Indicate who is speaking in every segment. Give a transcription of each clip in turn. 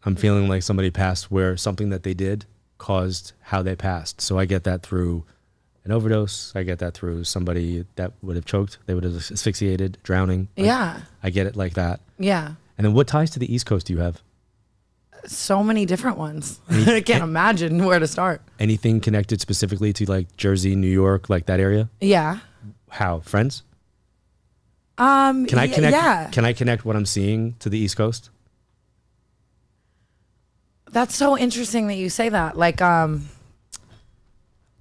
Speaker 1: I'm feeling like somebody passed where something that they did caused how they passed. So I get that through an overdose. I get that through somebody that would have choked. They would have asphyxiated, drowning.
Speaker 2: Yeah.
Speaker 1: I get it like that.
Speaker 2: Yeah.
Speaker 1: And then what ties to the East Coast do you have?
Speaker 2: So many different ones. I can't imagine where to start.
Speaker 1: Anything connected specifically to like Jersey, New York, like that area?
Speaker 2: Yeah.
Speaker 1: How? Friends?
Speaker 2: Can
Speaker 1: I connect?
Speaker 2: Yeah.
Speaker 1: Can I connect what I'm seeing to the East Coast?
Speaker 2: That's so interesting that you say that. Like,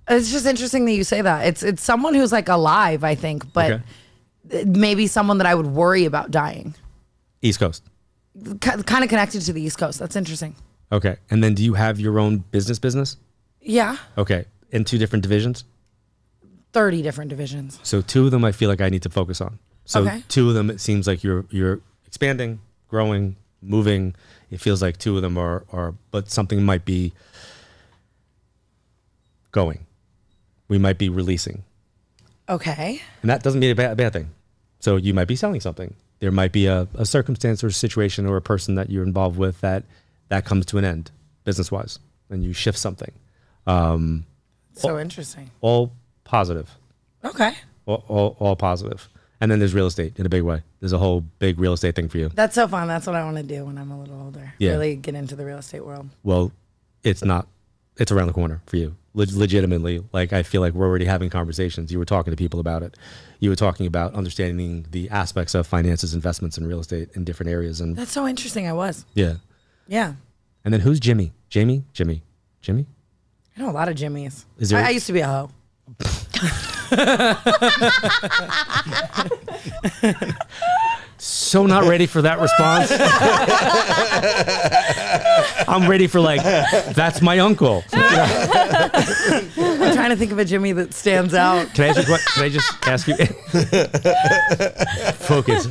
Speaker 2: it's just interesting that you say that. It's someone who's like alive, I think, but maybe someone that I would worry about dying.
Speaker 1: East Coast.
Speaker 2: Kind of connected to the East Coast. That's interesting.
Speaker 1: Okay. And then do you have your own business?
Speaker 2: Yeah.
Speaker 1: Okay. In 2 different divisions?
Speaker 2: 30 different divisions.
Speaker 1: So 2 of them I feel like I need to focus on. So
Speaker 2: Okay.
Speaker 1: 2 of them, it seems like you're expanding, growing, moving. It feels like 2 of them are, but something might be going. We might be releasing.
Speaker 2: Okay.
Speaker 1: And that doesn't mean a bad thing. So you might be selling something. There might be a circumstance or a situation or a person that you're involved with that comes to an end business-wise, and you shift something.
Speaker 2: So interesting.
Speaker 1: All positive.
Speaker 2: Okay.
Speaker 1: All positive. And then there's real estate in a big way. There's a whole big real estate thing for you.
Speaker 2: That's so fun. That's what I want to do when I'm a little older.
Speaker 1: Yeah.
Speaker 2: Really get into the real estate world.
Speaker 1: Well, it's not. It's around the corner for you. Legitimately, like I feel like we're already having conversations. You were talking to people about it. You were talking about understanding the aspects of finances, investments, and real estate in different areas. And
Speaker 2: That's so interesting. I was.
Speaker 1: yeah.
Speaker 2: Yeah.
Speaker 1: And then who's Jimmy? Jimmy?
Speaker 2: I know a lot of Jimmies.
Speaker 1: Is there-
Speaker 2: I used to be a hoe.
Speaker 1: So not ready for that response. I'm ready for like, that's my uncle.
Speaker 2: I'm trying to think of a Jimmy that stands out.
Speaker 1: Can I just ask you? Focus.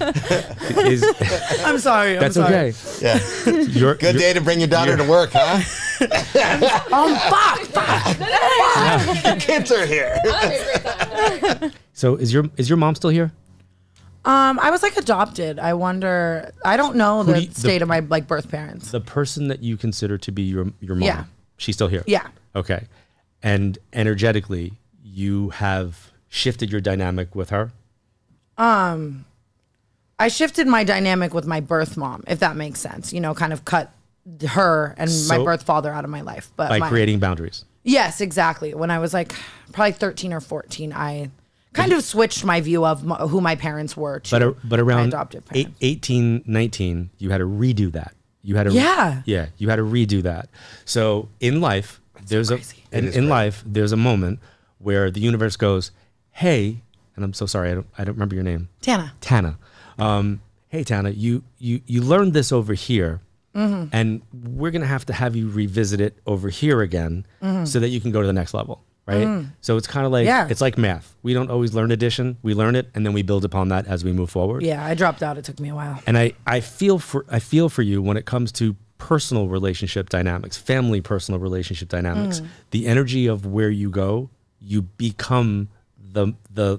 Speaker 2: I'm sorry.
Speaker 1: That's okay.
Speaker 3: Yeah. Good day to bring your daughter to work, huh?
Speaker 2: Fuck.
Speaker 3: Kids are here.
Speaker 1: So is your mom still here?
Speaker 2: I was like adopted. I wonder. I don't know
Speaker 1: Who
Speaker 2: the
Speaker 1: do you-
Speaker 2: state of my like birth parents.
Speaker 1: The person that you consider to be your mom.
Speaker 2: Yeah.
Speaker 1: She's still here.
Speaker 2: Yeah.
Speaker 1: Okay. And energetically, you have shifted your dynamic with her.
Speaker 2: I shifted my dynamic with my birth mom, if that makes sense. You know, kind of cut her and my
Speaker 1: So-
Speaker 2: birth father out of my life. But
Speaker 1: By creating boundaries.
Speaker 2: Yes, exactly. When I was like probably 13 or 14, I kind of switched my view of who my parents were to
Speaker 1: But around
Speaker 2: my adoptive parents.
Speaker 1: 18, 19, you had to redo that. You had to
Speaker 2: Yeah.
Speaker 1: you had to redo that. So in life, there's
Speaker 2: crazy.
Speaker 1: in life there's a moment where the universe goes, "Hey," and I'm so sorry, I don't remember your name.
Speaker 2: Tana.
Speaker 1: Tana. Hey Tana, you learned this over here. And we're going to have you revisit it over here again so that you can go to the next level, right? So it's kind of like, it's like math. We don't always learn addition. We learn it, and then we build upon that as we move forward.
Speaker 2: Yeah, I dropped out. It took me a while.
Speaker 1: And I feel for you when it comes to personal relationship dynamics, family personal relationship dynamics. The energy of where you go, you become the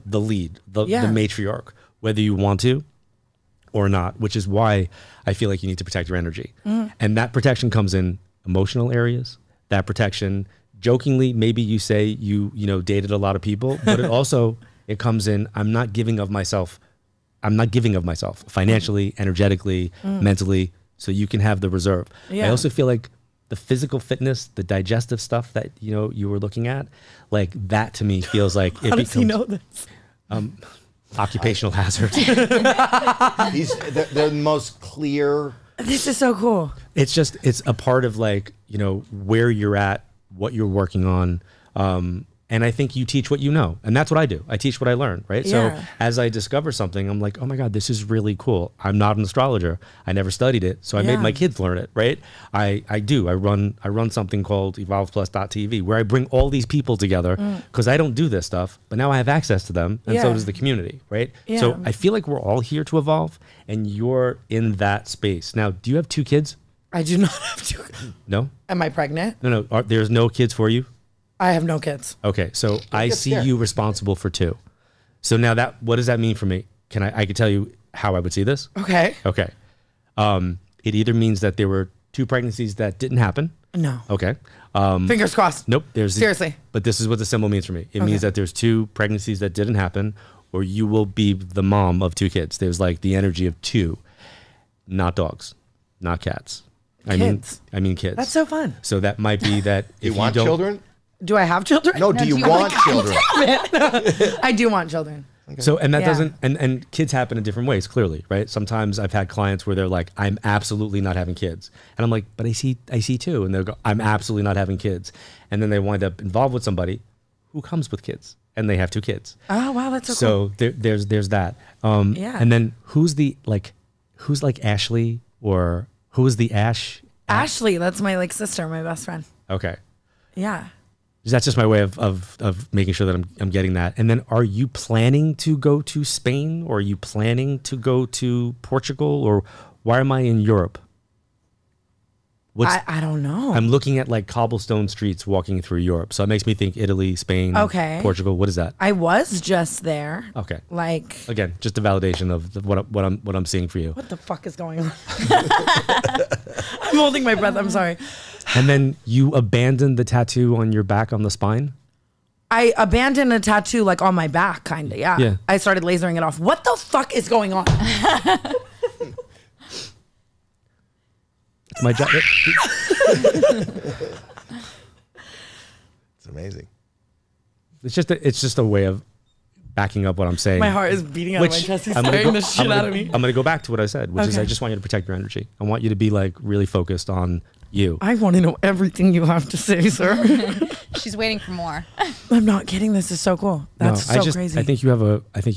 Speaker 1: lead, the matriarch, whether you want to or not, which is why I feel like you need to protect your energy. And that protection comes in emotional areas. That protection, jokingly, maybe you say you dated a lot of people, but it comes in, I'm not giving of myself financially, energetically, mentally, so you can have the reserve. I also feel like the physical fitness, the digestive stuff that you were looking at, like that to me feels like it
Speaker 2: How does he know this?
Speaker 1: Occupational hazard.
Speaker 3: They're the most clear.
Speaker 2: This is so cool.
Speaker 1: It's a part of like, where you're at, what you're working on. And I think you teach what you know. And that's what I do. I teach what I learn, right?
Speaker 2: Yeah.
Speaker 1: So as I discover something, I'm like, oh my God, this is really cool. I'm not an astrologer. I never studied it. So I made my kids learn it, right? I run something called evolveplus.tv where I bring all these people together because I don't do this stuff, but now I have access to them. And so does the community, right?
Speaker 2: Yeah.
Speaker 1: So I feel like we're all here to evolve and you're in that space. Now, do you have 2 kids?
Speaker 2: I do not have to.
Speaker 1: No?
Speaker 2: Am I pregnant?
Speaker 1: No. There's no kids for you?
Speaker 2: I have no kids.
Speaker 1: Okay, so I see you responsible for 2. So now what does that mean for me? I could tell you how I would see this?
Speaker 2: Okay.
Speaker 1: Okay. It either means that there were 2 pregnancies that didn't happen.
Speaker 2: No.
Speaker 1: Okay.
Speaker 2: Fingers crossed.
Speaker 1: Nope.
Speaker 2: Seriously.
Speaker 1: But this is what the symbol means for me. It means that there's 2 pregnancies that didn't happen, or you will be the mom of 2 kids. There's like the energy of 2, not dogs, not cats.
Speaker 2: Kids.
Speaker 1: I mean kids.
Speaker 2: That's so fun.
Speaker 1: So that might be that if
Speaker 3: You want children?
Speaker 2: Do I have children?
Speaker 3: No, do you want children?
Speaker 2: I do want children.
Speaker 1: Okay. So, and that
Speaker 2: Yeah.
Speaker 1: doesn't, and kids happen in different ways, clearly, right? Sometimes I've had clients where they're like, I'm absolutely not having kids. And I'm like, but I see 2. And they'll go, I'm absolutely not having kids. And then they wind up involved with somebody who comes with kids and they have 2 kids.
Speaker 2: Oh, wow. That's so cool.
Speaker 1: There's that.
Speaker 2: Yeah.
Speaker 1: And then who's like Ashley, or who is the Ash?
Speaker 2: Ashley, that's my like sister, my best friend.
Speaker 1: Okay.
Speaker 2: Yeah.
Speaker 1: That's just my way of making sure that I'm getting that. And then are you planning to go to Spain, or are you planning to go to Portugal, or why am I in Europe?
Speaker 2: I don't know.
Speaker 1: I'm looking at like cobblestone streets walking through Europe. So it makes me think Italy, Spain, Portugal. What is that?
Speaker 2: I was just there.
Speaker 1: Okay.
Speaker 2: Like,
Speaker 1: Again, just a validation of what I'm seeing for you.
Speaker 2: what the fuck is going on? I'm holding my breath. I'm sorry.
Speaker 1: And then you abandoned the tattoo on your back on the spine?
Speaker 2: I abandoned a tattoo like on my back, kind of. Yeah.
Speaker 1: Yeah.
Speaker 2: I started lasering it off. What the fuck is going on?
Speaker 1: My job.
Speaker 3: It's amazing.
Speaker 1: It's just a way of backing up what I'm saying.
Speaker 2: My heart is beating out of my chest. He's staring the shit out of me.
Speaker 1: I'm gonna go back to what I said, which is I just want you to protect your energy. I want you to be like really focused on you.
Speaker 2: I want to know everything you have to say, sir.
Speaker 4: She's waiting for more.
Speaker 2: I'm not kidding. This is so cool. That's crazy.
Speaker 1: I think you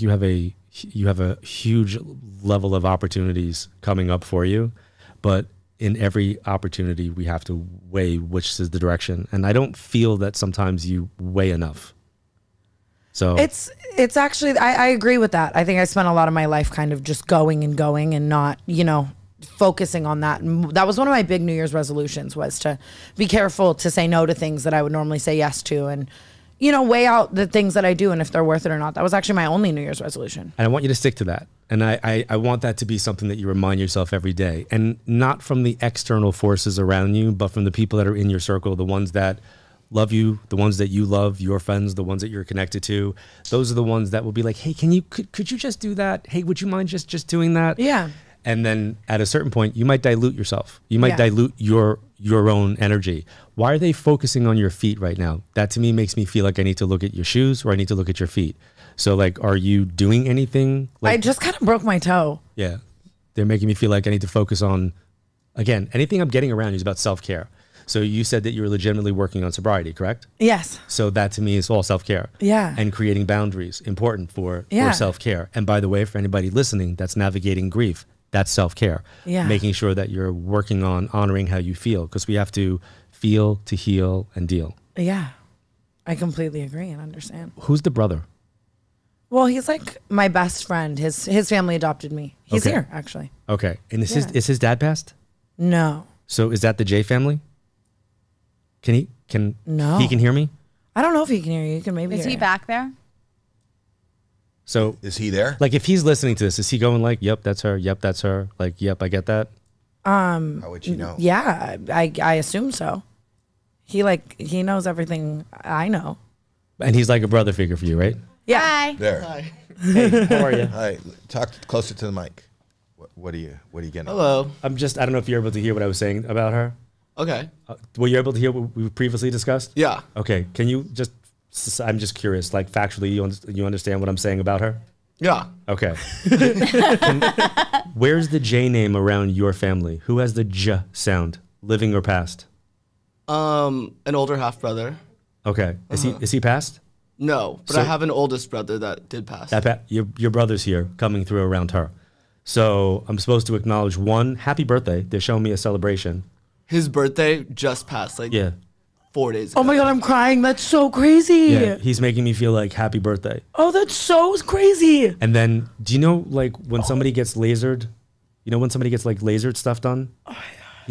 Speaker 1: have a huge level of opportunities coming up for you, but in every opportunity we have to weigh which is the direction. And I don't feel that sometimes you weigh enough. So
Speaker 2: it's actually, I agree with that. I think I spent a lot of my life kind of just going and not, focusing on that. And that was one of my big New Year's resolutions, was to be careful to say no to things that I would normally say yes to, and weigh out the things that I do and if they're worth it or not. That was actually my only New Year's resolution.
Speaker 1: And I want you to stick to that. And I want that to be something that you remind yourself every day, and not from the external forces around you, but from the people that are in your circle, the ones that love you, the ones that you love, your friends, the ones that you're connected to. Those are the ones that will be like, hey, could you just do that? Hey, would you mind just doing that?
Speaker 2: Yeah.
Speaker 1: And then at a certain point, you might dilute yourself. You might dilute your own energy. Why are they focusing on your feet right now? That to me makes me feel like I need to look at your shoes, or I need to look at your feet. So like, are you doing anything? Like,
Speaker 2: I just kind of broke my toe.
Speaker 1: Yeah. They're making me feel like I need to focus on, again, anything I'm getting around you is about self-care. So you said that you were legitimately working on sobriety, correct?
Speaker 2: Yes.
Speaker 1: So that to me is all self-care.
Speaker 2: Yeah.
Speaker 1: And creating boundaries, important for self-care. And by the way, for anybody listening that's navigating grief, that's self-care.
Speaker 2: Yeah.
Speaker 1: Making sure that you're working on honoring how you feel, because we have to feel to heal and deal.
Speaker 2: Yeah. I completely agree and understand.
Speaker 1: Who's the brother?
Speaker 2: Well, he's like my best friend. His family adopted me. He's here, actually.
Speaker 1: Okay. And is his dad passed?
Speaker 2: No.
Speaker 1: So is that the J family?
Speaker 2: No.
Speaker 1: He can hear me?
Speaker 2: I don't know if he can hear you. You can maybe
Speaker 4: Is
Speaker 2: hear
Speaker 4: he
Speaker 2: you.
Speaker 4: back there?
Speaker 1: So
Speaker 3: Is he there?
Speaker 1: like, if he's listening to this, is he going like, yep, that's her. Yep, that's her. Like, yep, I get that.
Speaker 3: How would you know?
Speaker 2: Yeah, I assume so. He knows everything I know.
Speaker 1: And he's like a brother figure for you, right?
Speaker 2: Yeah.
Speaker 4: Hi.
Speaker 3: There.
Speaker 1: Hey, how are you?
Speaker 3: All right, talk closer to the mic. What are you getting?
Speaker 5: Hello.
Speaker 1: I don't know if you're able to hear what I was saying about her.
Speaker 5: Okay.
Speaker 1: Were you able to hear what we previously discussed?
Speaker 5: Yeah.
Speaker 1: Okay. Can you I'm just curious, like factually, you understand what I'm saying about her?
Speaker 5: Yeah.
Speaker 1: Okay. Where's the J name around your family? Who has the J sound, living or past?
Speaker 5: An older half brother.
Speaker 1: Okay. Is he passed?
Speaker 5: No, but
Speaker 1: So-
Speaker 5: I have an oldest brother that did pass.
Speaker 1: Your brother's here coming through around her. So I'm supposed to acknowledge, one, happy birthday. They're showing me a celebration.
Speaker 5: His birthday just passed, 4 days ago.
Speaker 2: Oh my God, I'm crying. That's so crazy.
Speaker 1: Yeah. He's making me feel like happy birthday.
Speaker 2: Oh, that's so crazy.
Speaker 1: And then, do you know, like, when somebody gets lasered, when somebody gets like lasered stuff done?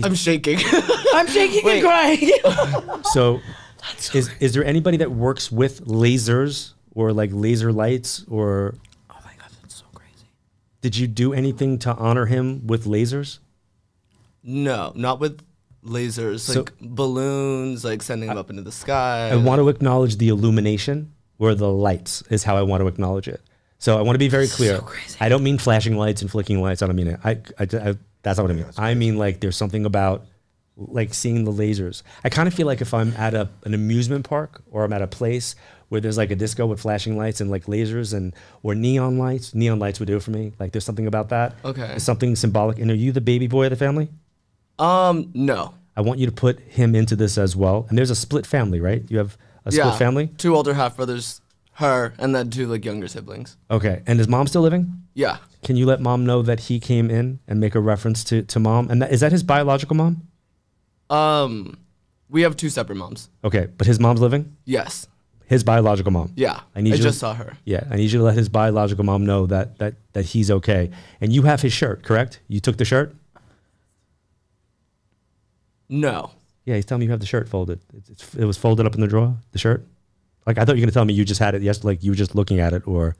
Speaker 5: I'm shaking.
Speaker 2: I'm shaking and crying.
Speaker 1: So is there anybody that works with lasers or like laser lights, or
Speaker 2: Oh my God, that's so crazy.
Speaker 1: did you do anything to honor him with lasers?
Speaker 5: No, not with lasers, like balloons, like sending them up into the sky.
Speaker 1: I want to acknowledge the illumination or the lights is how I want to acknowledge it. So I want to be very clear.
Speaker 2: So crazy.
Speaker 1: I don't mean flashing lights and flicking lights. I don't mean it. That's not what I mean. I mean like there's something about like seeing the lasers. I kind of feel like if I'm at an amusement park or I'm at a place where there's like a disco with flashing lights and like lasers or neon lights would do it for me. Like there's something about that.
Speaker 5: Okay.
Speaker 1: It's something symbolic. And are you the baby boy of the family?
Speaker 5: No.
Speaker 1: I want you to put him into this as well. And there's a split family, right? You have a split family?
Speaker 5: 2 older half brothers, her, and then 2 like younger siblings.
Speaker 1: Okay. And is mom still living?
Speaker 5: Yeah.
Speaker 1: Can you let mom know that he came in and make a reference to mom? And is that his biological mom?
Speaker 5: We have 2 separate moms.
Speaker 1: Okay. But his mom's living?
Speaker 5: Yes.
Speaker 1: His biological mom?
Speaker 5: Yeah. I just saw her.
Speaker 1: Yeah. I need you to let his biological mom know that he's okay. And you have his shirt, correct? You took the shirt?
Speaker 5: No.
Speaker 1: Yeah, he's telling me you have the shirt folded. It was folded up in the drawer, the shirt? Like, I thought you were going to tell me you just had it yesterday, like you were just looking at it, or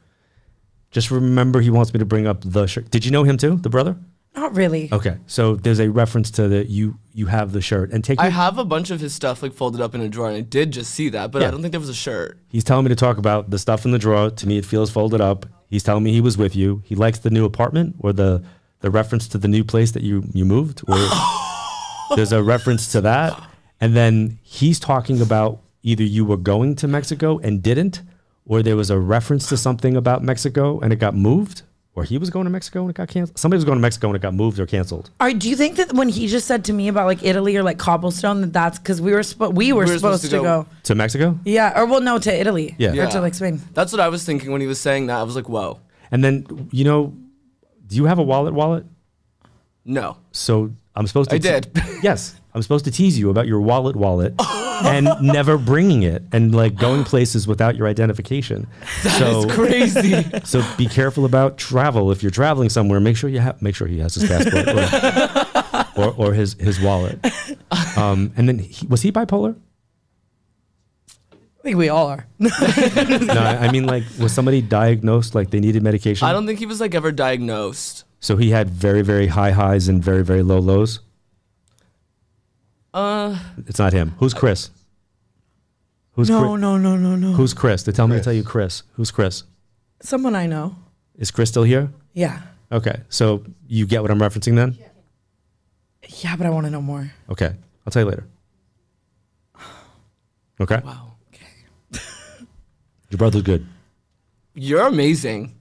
Speaker 1: just remember he wants me to bring up the shirt. Did you know him too, the brother?
Speaker 2: Not really.
Speaker 1: Okay, so there's a reference to the you have the shirt. And
Speaker 5: I have a bunch of his stuff like folded up in a drawer, and I did just see that, but
Speaker 1: Yeah.
Speaker 5: I don't think there was a shirt.
Speaker 1: He's telling me to talk about the stuff in the drawer. To me, it feels folded up. He's telling me he was with you. He likes the new apartment or the reference to the new place that you moved. Or there's a reference to that. And then he's talking about either you were going to Mexico and didn't, or there was a reference to something about Mexico and it got moved, or he was going to Mexico and it got canceled. Somebody was going to Mexico and it got moved or canceled.
Speaker 2: Do you think that when he just said to me about like Italy or like cobblestone, that's because we were supposed to go
Speaker 1: To Mexico?
Speaker 2: Yeah, or well, no, to Italy.
Speaker 1: Yeah.
Speaker 2: Or to like Spain.
Speaker 5: That's what I was thinking when he was saying that. I was like, whoa.
Speaker 1: And then, do you have a wallet?
Speaker 5: No.
Speaker 1: So I'm supposed to.
Speaker 5: I did.
Speaker 1: Yes. I'm supposed to tease you about your wallet and never bringing it and like going places without your identification.
Speaker 5: That's crazy.
Speaker 1: So be careful about travel. If you're traveling somewhere, make sure he has his passport or his wallet. And then was he bipolar?
Speaker 2: I think we all are.
Speaker 1: No, I mean like was somebody diagnosed like they needed medication?
Speaker 5: I don't think he was like ever diagnosed.
Speaker 1: So he had very, very high highs and very, very low lows? It's not him. Who's Chris?
Speaker 2: No.
Speaker 1: Who's Chris? They tell me to tell you Chris. Who's Chris?
Speaker 2: Someone I know.
Speaker 1: Is Chris still here?
Speaker 2: Yeah.
Speaker 1: Okay. So you get what I'm referencing then?
Speaker 2: Yeah, but I want to know more.
Speaker 1: Okay. I'll tell you later. Okay?
Speaker 5: Wow.
Speaker 1: Your brother's good.
Speaker 5: You're amazing.